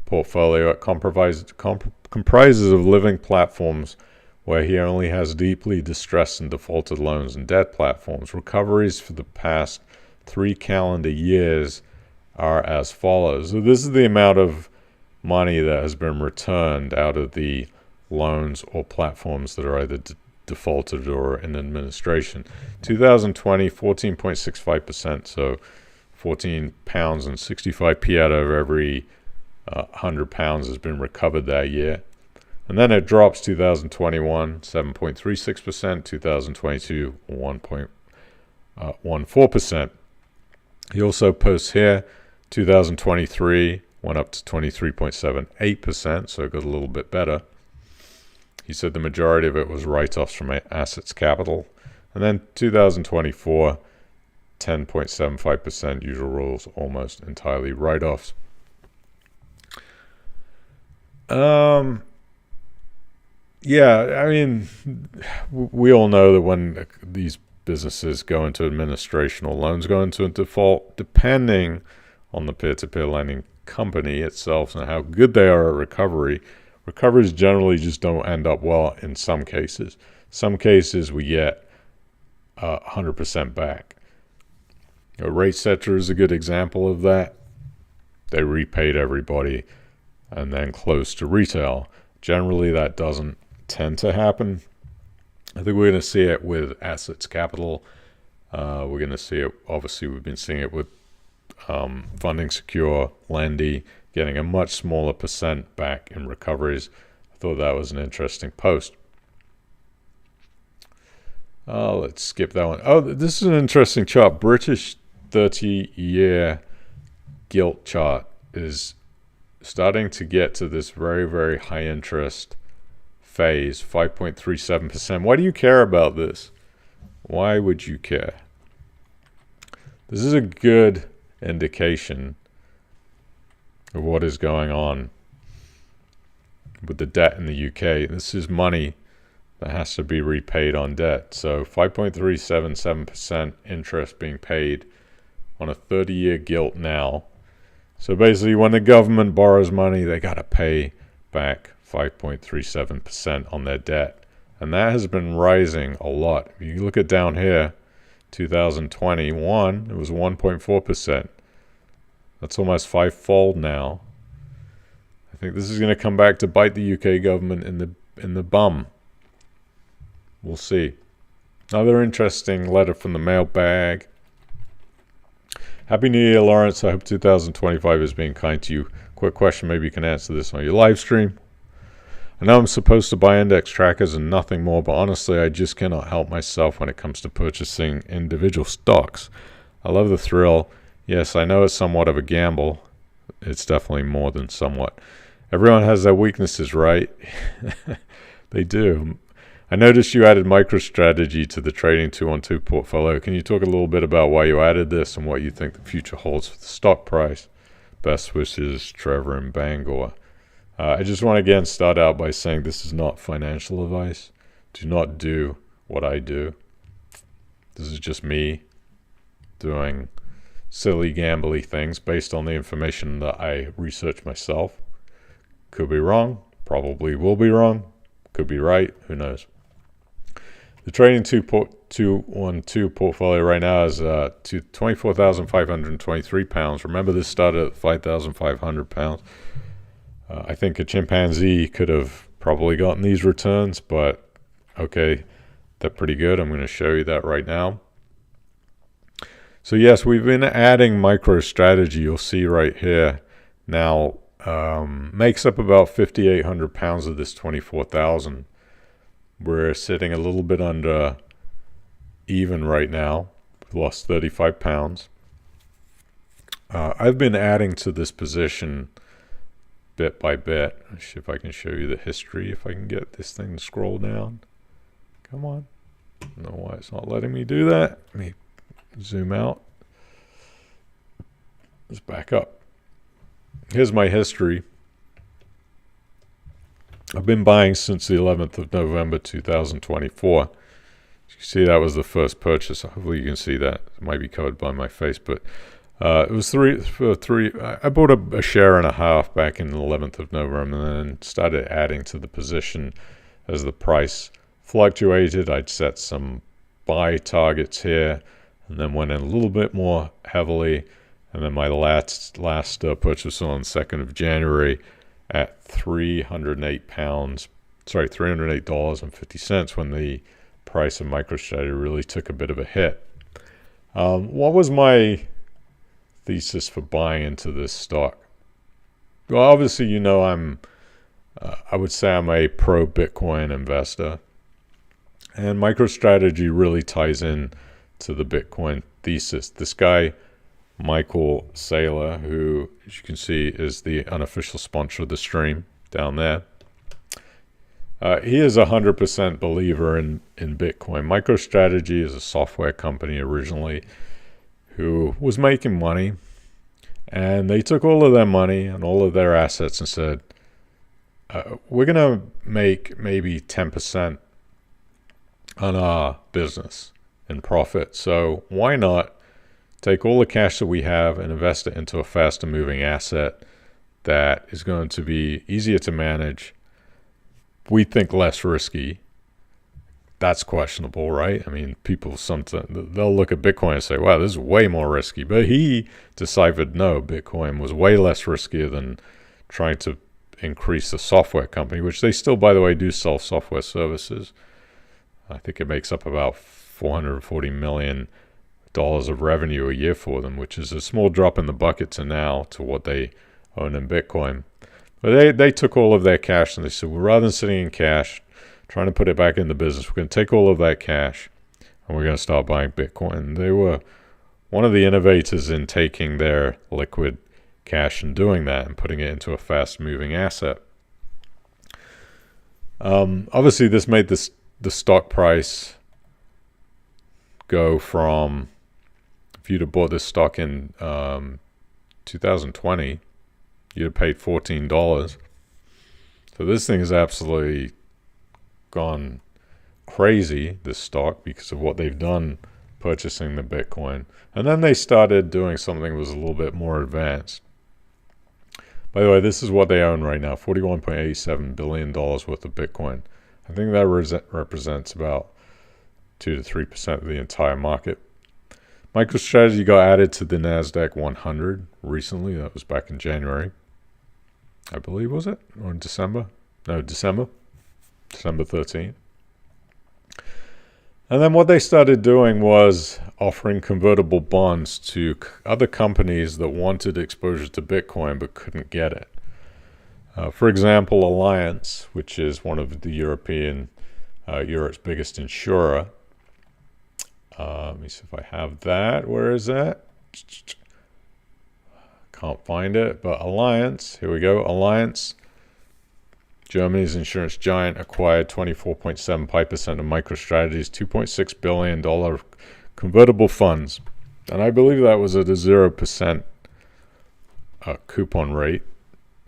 portfolio. It comprises of living platforms where he only has deeply distressed and defaulted loans and debt platforms. Recoveries for the past 3 calendar years are as follows. So this is the amount of money that has been returned out of the loans or platforms that are either defaulted or in administration. 2020, 14.65%, so 14 pounds and 65p out of every 100 pounds has been recovered that year. And then it drops 2021, 7.36%, 2022, 1.14%. He also posts here, 2023 went up to 23.78%, so it got a little bit better. He said the majority of it was write-offs from assets capital. And then 2024, 10.75%, usual rules, almost entirely write-offs. Yeah, I mean, we all know that when these businesses go into administration or loans go into a default, depending on the peer-to-peer lending company itself and how good they are at recovery, recoveries generally just don't end up well in some cases. Some cases we get 100% back. Rate Setter is a good example of that. They repaid everybody and then closed to retail. Generally, that doesn't tend to happen. I think we're going to see it with assets capital. We're going to see it, obviously, we've been seeing it with funding secure, Lendy, getting a much smaller percent back in recoveries. I thought that was an interesting post. Let's skip that one. Oh, this is an interesting chart. British 30-year gilt chart is starting to get to this very, very high interest phase, 5.37%. Why do you care about this? Why would you care? This is a good indication of what is going on with the debt in the UK. This is money that has to be repaid on debt. So 5.377% interest being paid on a 30-year gilt now. So basically, when the government borrows money, they got to pay back 5.37% on their debt. And that has been rising a lot. If you look at down here, 2021, it was 1.4%. That's almost fivefold now. I think this is going to come back to bite the UK government in the bum. We'll see. Another interesting letter from the mailbag. Happy New Year, Lawrence. I hope 2025 is being kind to you. Quick question, maybe you can answer this on your live stream. I know I'm supposed to buy index trackers and nothing more, but honestly, I just cannot help myself when it comes to purchasing individual stocks. I love the thrill. Yes, I know it's somewhat of a gamble. It's definitely more than somewhat. Everyone has their weaknesses, right? They do. I noticed you added MicroStrategy to the Trading 212 portfolio. Can you talk a little bit about why you added this and what you think the future holds for the stock price? Best wishes, Trevor in Bangor. I just want to again start out by saying this is not financial advice. Do not do what I do. This is just me doing silly, gambly things based on the information that I research myself. Could be wrong. Probably will be wrong. Could be right. Who knows? The Trading 212 portfolio right now is to 24,523 pounds. Remember, this started at 5,500 pounds. I think a chimpanzee could have probably gotten these returns, but okay, they're pretty good. I'm going to show you that right now. So yes, we've been adding MicroStrategy. You'll see right here now makes up about 5,800 pounds of this 24,000. We're sitting a little bit under even right now. We've lost 35 pounds. I've been adding to this position bit by bit. Let's see if I can show you the history, if I can get this thing to scroll down. Come on. I don't know why it's not letting me do that. Let me zoom out. Let's back up. Here's my history. I've been buying since the 11th of November 2024. You see that was the first purchase. Hopefully you can see that. It might be covered by my face, but it was three. I bought a share and a half back in the 11th of November, and then started adding to the position as the price fluctuated. I'd set some buy targets here, and then went in a little bit more heavily. And then my last purchase on the 2nd of January at $308.50 when the price of MicroStrategy really took a bit of a hit. What was my thesis for buying into this stock? Well, obviously, I would say I'm a pro Bitcoin investor, and MicroStrategy really ties in to the Bitcoin thesis. This guy, Michael Saylor, who, as you can see, is the unofficial sponsor of the stream down there. He is a 100% believer in Bitcoin. MicroStrategy is a software company originally who was making money, and they took all of their money and all of their assets and said, we're going to make maybe 10% on our business in profit. So why not take all the cash that we have and invest it into a faster moving asset that is going to be easier to manage, we think less risky. That's questionable, right? I mean, people sometimes they'll look at Bitcoin and say, wow, this is way more risky. But he deciphered, no, Bitcoin was way less riskier than trying to increase the software company, which they still, by the way, do sell software services. I think it makes up about $440 million of revenue a year for them, which is a small drop in the bucket to what they own in Bitcoin. But they took all of their cash and they said, well, rather than sitting in cash, trying to put it back in the business, we're going to take all of that cash and we're going to start buying Bitcoin. They were one of the innovators in taking their liquid cash and doing that and putting it into a fast-moving asset. Obviously, this made the stock price go from, if you'd have bought this stock in 2020, you'd have paid $14. So this thing has absolutely gone crazy, this stock, because of what they've done purchasing the Bitcoin. And then they started doing something that was a little bit more advanced. By the way, this is what they own right now, $41.87 billion worth of Bitcoin. I think that represents about 2 to 3% of the entire market. MicroStrategy got added to the NASDAQ 100 recently. That was back in January, I believe, was it? Or in December? No, December 13th. And then what they started doing was offering convertible bonds to other companies that wanted exposure to Bitcoin but couldn't get it. For example, Alliance, which is one of the Europe's biggest insurer. Let me see if I have that. Where is that? Can't find it. But Alliance, here we go. Alliance, Germany's insurance giant, acquired 24.75% of MicroStrategy's $2.6 billion convertible funds. And I believe that was at a 0% coupon rate.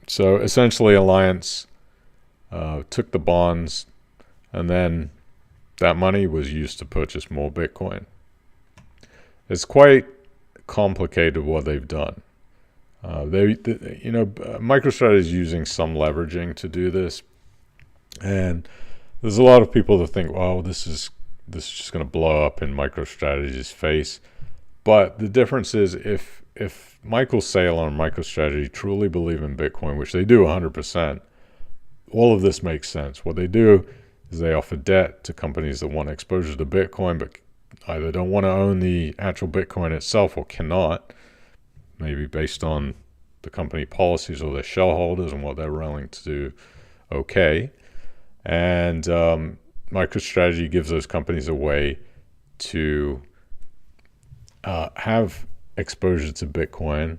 So essentially, Alliance took the bonds, and then that money was used to purchase more Bitcoin. It's quite complicated what they've done. MicroStrategy is using some leveraging to do this, and there's a lot of people that think, "Well, this is just going to blow up in MicroStrategy's face." But the difference is, if Michael Saylor and MicroStrategy truly believe in Bitcoin, which they do 100%, all of this makes sense. What they do is they offer debt to companies that want exposure to Bitcoin, but either don't want to own the actual Bitcoin itself or cannot, maybe based on the company policies or their shareholders and what they're willing to do. Okay. And MicroStrategy gives those companies a way to have exposure to Bitcoin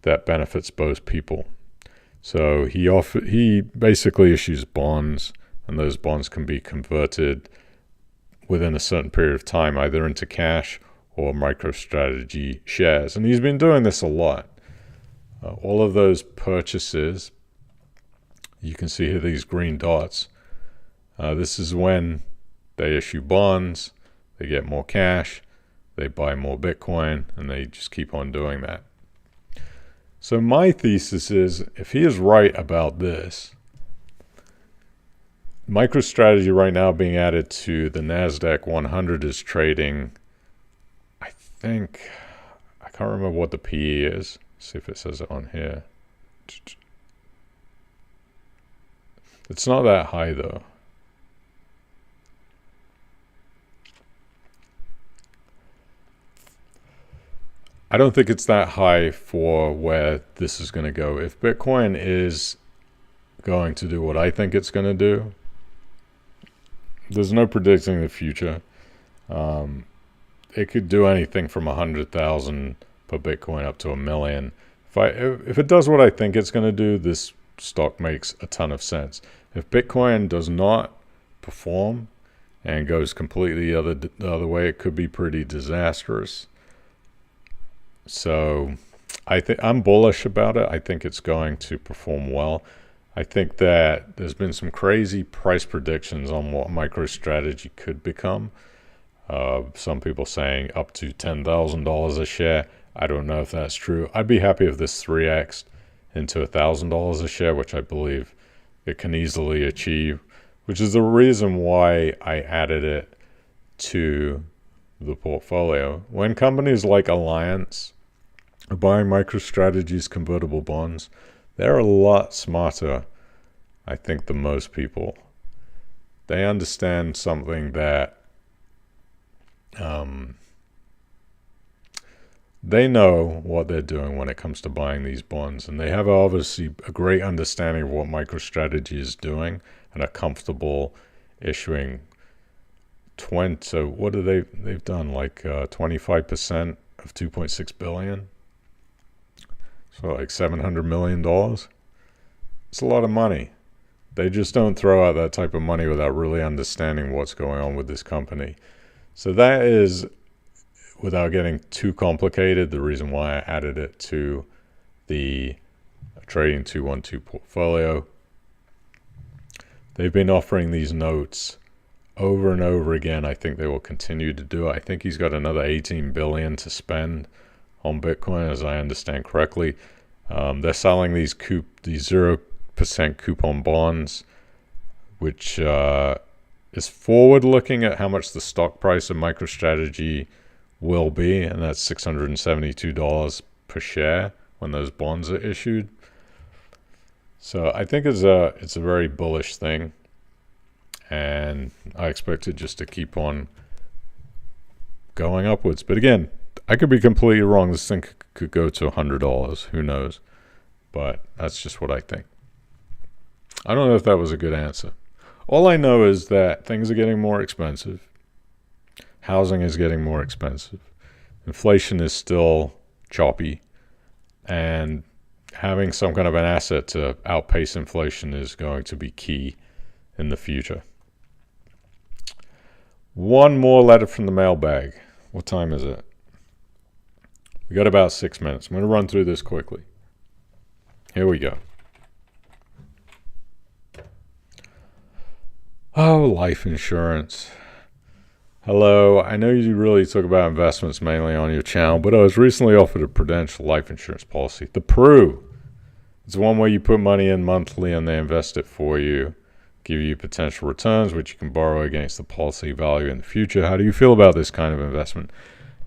that benefits both people. So he basically issues bonds, and those bonds can be converted within a certain period of time, either into cash or MicroStrategy shares. And he's been doing this a lot. All of those purchases, you can see here these green dots. This is when they issue bonds, they get more cash, they buy more Bitcoin, and they just keep on doing that. So my thesis is, if he is right about this, MicroStrategy right now being added to the NASDAQ 100 is trading, I think, I can't remember what the PE is. See if it says it on here. It's not that high though. I don't think it's that high for where this is going to go. If Bitcoin is going to do what I think it's going to do, there's no predicting the future. It could do anything from 100,000 per Bitcoin up to 1 million. If it does what I think it's going to do, this stock makes a ton of sense. If Bitcoin does not perform and goes completely the other way, it could be pretty disastrous. So I'm bullish about it. I think it's going to perform well. I think that there's been some crazy price predictions on what MicroStrategy could become. Some people saying up to $10,000 a share. I don't know if that's true. I'd be happy if this 3x'd into $1,000 a share, which I believe it can easily achieve, which is the reason why I added it to the portfolio. When companies like Alliance are buying MicroStrategy's convertible bonds, they're a lot smarter, I think, than most people. They understand something that they know what they're doing when it comes to buying these bonds, and they have obviously a great understanding of what MicroStrategy is doing and are comfortable issuing 20. So what do they've done, like 25% of 2.6 billion, so like $700 million. It's a lot of money. They just don't throw out that type of money without really understanding what's going on with this company. So that is, without getting too complicated, the reason why I added it to the Trading 212 portfolio. They've been offering these notes over and over again. I think they will continue to do it. I think he's got another 18 billion to spend on Bitcoin, as I understand correctly. They're selling these 0% coupon bonds, which is forward looking at how much the stock price of MicroStrategy will be, and that's $672 per share when those bonds are issued. So I think it's a very bullish thing, and I expect it just to keep on going upwards. But again, I could be completely wrong. This thing could go to $100. Who knows? But that's just what I think. I don't know if that was a good answer. All I know is that things are getting more expensive. Housing is getting more expensive. Inflation is still choppy. And having some kind of an asset to outpace inflation is going to be key in the future. One more letter from the mailbag. What time is it? We got about 6 minutes. I'm going to run through this quickly. Here we go. Oh, life insurance. Hello, I know you really talk about investments mainly on your channel, but I was recently offered a Prudential life insurance policy. The PRU. It's one where you put money in monthly and they invest it for you, give you potential returns, which you can borrow against the policy value in the future. How do you feel about this kind of investment?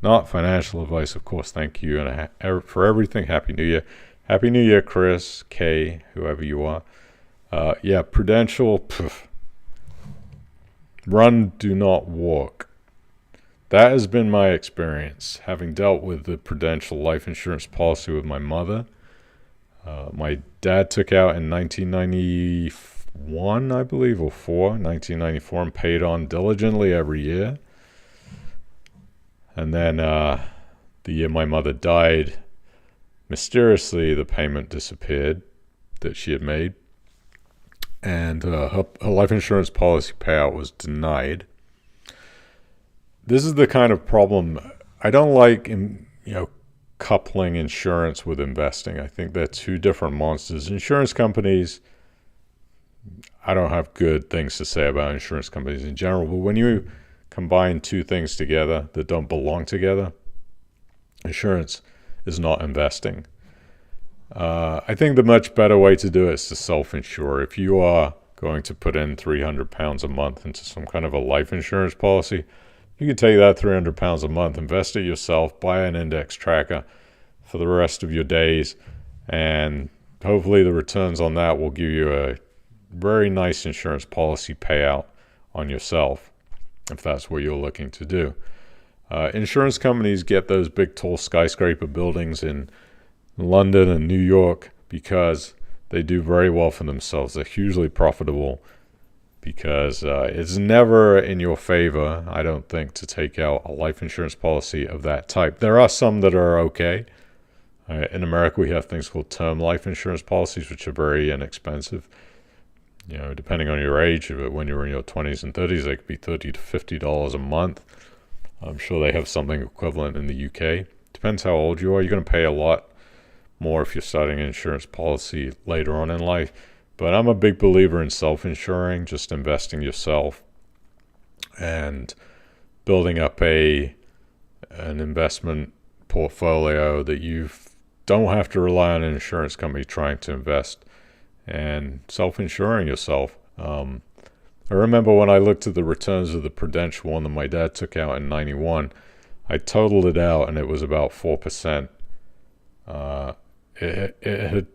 Not financial advice, of course. Thank you and for everything. Happy New Year. Happy New Year, Chris, K, whoever you are. Yeah, Prudential. Run, do not walk. That has been my experience, having dealt with the Prudential life insurance policy with my mother. My dad took out in 1991, I believe, or 1994, and paid on diligently every year. And then the the year my mother died, mysteriously the payment disappeared that she had made, and her life insurance policy payout was denied. This is the kind of problem I don't like coupling insurance with investing. I think they're two different monsters. Insurance companies, I don't have good things to say about insurance companies in general, but when you combine two things together that don't belong together, insurance is not investing. I think the much better way to do it is to self-insure. If you are going to put in £300 a month into some kind of a life insurance policy, you can take that £300 a month, invest it yourself, buy an index tracker for the rest of your days, and hopefully the returns on that will give you a very nice insurance policy payout on yourself, if that's what you're looking to do. Insurance companies get those big tall skyscraper buildings in London and New York because they do very well for themselves. They're hugely profitable because it's never in your favor, I don't think, to take out a life insurance policy of that type. There are some that are okay. In America, we have things called term life insurance policies, which are very inexpensive. Depending on your age, when you're in your 20s and 30s, they could be $30 to $50 a month. I'm sure they have something equivalent in the UK. Depends how old you are. You're going to pay a lot more if you're starting an insurance policy later on in life. But I'm a big believer in self-insuring, just investing yourself and building up an investment portfolio that you don't have to rely on an insurance company trying to invest, and self-insuring yourself. I remember when I looked at the returns of the Prudential one that my dad took out in 91, I totaled it out and it was about 4%. It had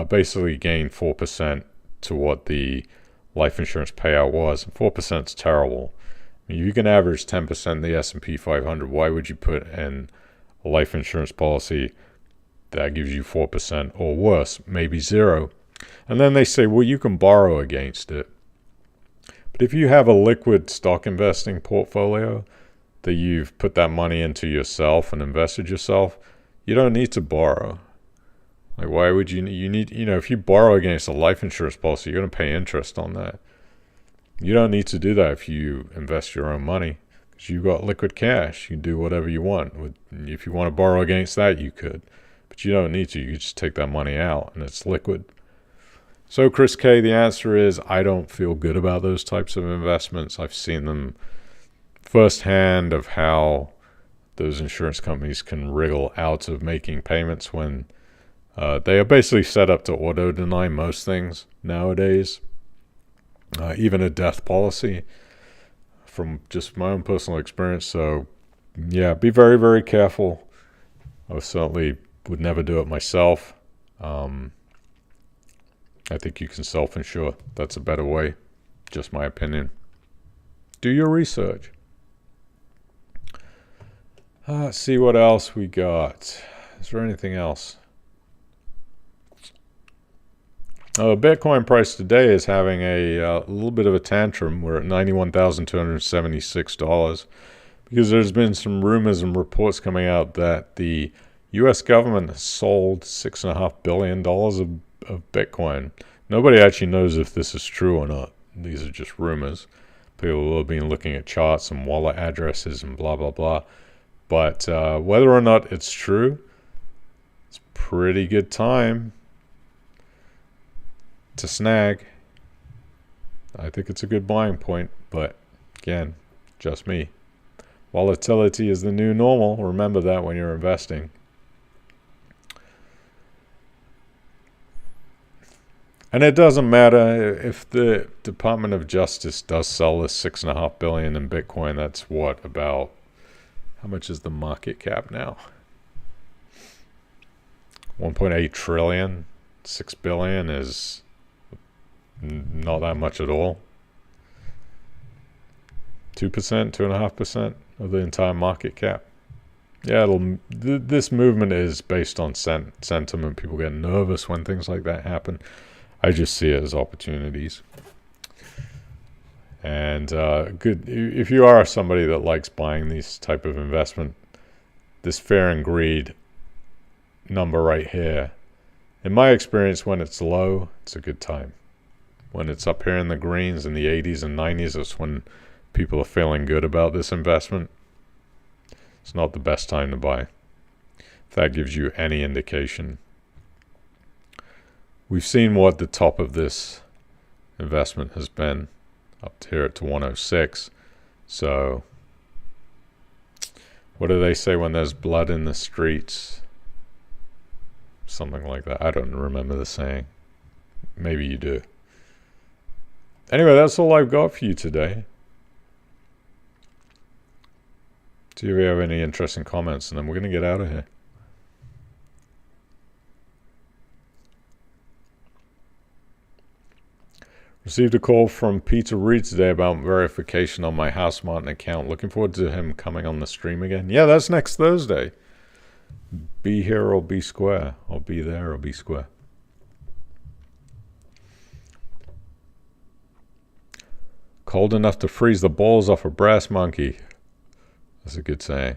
basically gained 4% to what the life insurance payout was. 4% is terrible. I mean, you can average 10% in the S&P 500. Why would you put in a life insurance policy that gives you 4% or worse, maybe zero? And then they say, well, you can borrow against it. But if you have a liquid stock investing portfolio that you've put that money into yourself and invested yourself, you don't need to borrow. Like, why would you need, if you borrow against a life insurance policy, you're going to pay interest on that. You don't need to do that if you invest your own money, because you've got liquid cash. You can do whatever you want. If you want to borrow against that, you could, but you don't need to. You just take that money out and it's liquid. So, Chris K., the answer is I don't feel good about those types of investments. I've seen them firsthand of how those insurance companies can wriggle out of making payments when they are basically set up to auto-deny most things nowadays, even a death policy, from just my own personal experience. So, yeah, be very, very careful. I certainly would never do it myself. I think you can self-insure. That's a better way, just my opinion. Do your research. Let's see what else we got. Is there anything else? Bitcoin price today is having a little bit of a tantrum. We're at $91,276 because there's been some rumors and reports coming out that the U.S. government has sold $6.5 billion of Bitcoin. Nobody actually knows if this is true or not. These are just rumors. People have been looking at charts and wallet addresses and blah, blah, blah. But whether or not it's true, it's a pretty good time to snag. I think it's a good buying point, but again, just me. Volatility is the new normal. Remember that when you're investing. And it doesn't matter if the Department of Justice does sell this $6.5 billion in Bitcoin. That's what, about, how much is the market cap now? 1.8 trillion. 6 billion is not that much at all. 2%, 2.5% of the entire market cap. Yeah, this movement is based on sentiment. People get nervous when things like that happen. I just see it as opportunities. And good, if you are somebody that likes buying these type of investment this fear and greed number right here. In my experience, when it's low, it's a good time. When it's up here in the greens in the 80s and 90s, that's when people are feeling good about this investment. It's not the best time to buy, if that gives you any indication. We've seen what the top of this investment has been, up to here at 106. So what do they say when there's blood in the streets? Something like that. I don't remember the saying. Maybe you do. Anyway, that's all I've got for you today. See if you have any interesting comments, and then we're going to get out of here. Received a call from Peter Reed today about verification on my House Martin account. Looking forward to him coming on the stream again. Yeah, that's next Thursday. Be here or be square. Or be there or be square. Cold enough to freeze the balls off a brass monkey. That's a good saying.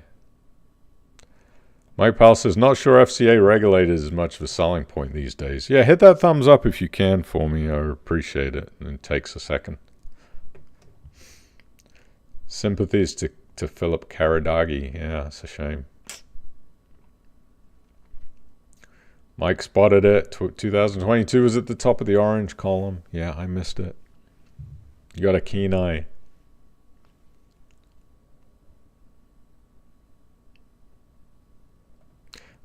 Mike Powell says, not sure FCA regulators is much of a selling point these days. Yeah, hit that thumbs up if you can for me. I appreciate it. It takes a second. Sympathies to Philip Karadagi. Yeah, it's a shame. Mike spotted it. 2022 was at the top of the orange column. Yeah, I missed it. You got a keen eye.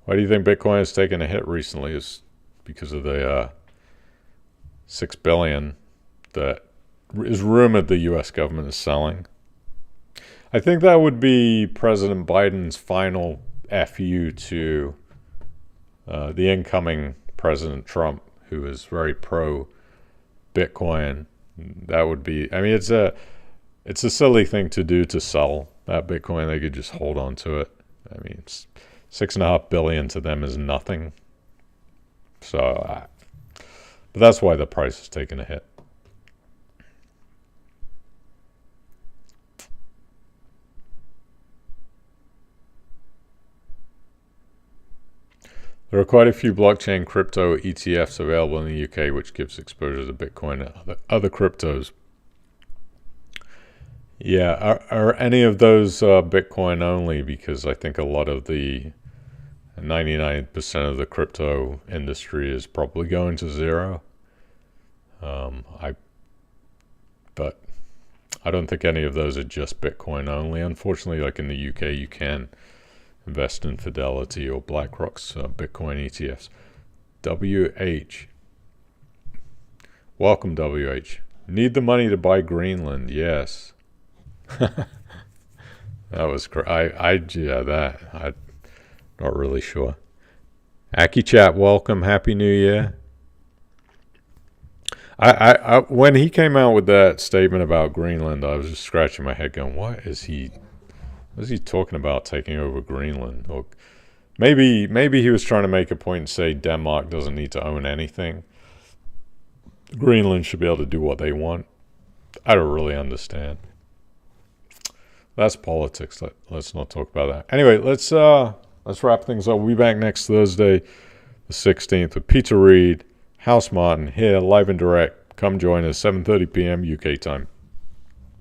Why do you think Bitcoin has taken a hit recently? Is because of the $6 billion that is rumored the U.S. government is selling. I think that would be President Biden's final FU to the incoming President Trump, who is very pro-Bitcoin. That would be, I mean, it's a silly thing to do to sell that Bitcoin. They could just hold on to it. I mean, $6.5 billion to them is nothing. So, but that's why the price has taken a hit. There are quite a few blockchain crypto ETFs available in the UK, which gives exposure to Bitcoin and other cryptos. Yeah, are any of those Bitcoin only? Because I think a lot of the 99% of the crypto industry is probably going to zero. But I don't think any of those are just Bitcoin only. Unfortunately, like in the UK, you can invest in Fidelity or BlackRock's Bitcoin ETFs. WH. Welcome, WH. Need the money to buy Greenland. Yes. That was I'm not really sure. Aki Chat, welcome. Happy New Year. I when he came out with that statement about Greenland, I was just scratching my head going, what is he talking about, taking over Greenland? Or maybe he was trying to make a point and say Denmark doesn't need to own anything. Greenland should be able to do what they want. I don't really understand. That's politics. Let's not talk about that. Anyway, let's wrap things up. We'll be back next Thursday, the 16th, with Peter Reed, House Martin, here, live and direct. Come join us, 7:30 p.m. UK time.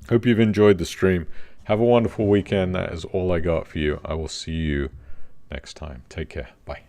Hope you've enjoyed the stream. Have a wonderful weekend. That is all I got for you. I will see you next time. Take care. Bye.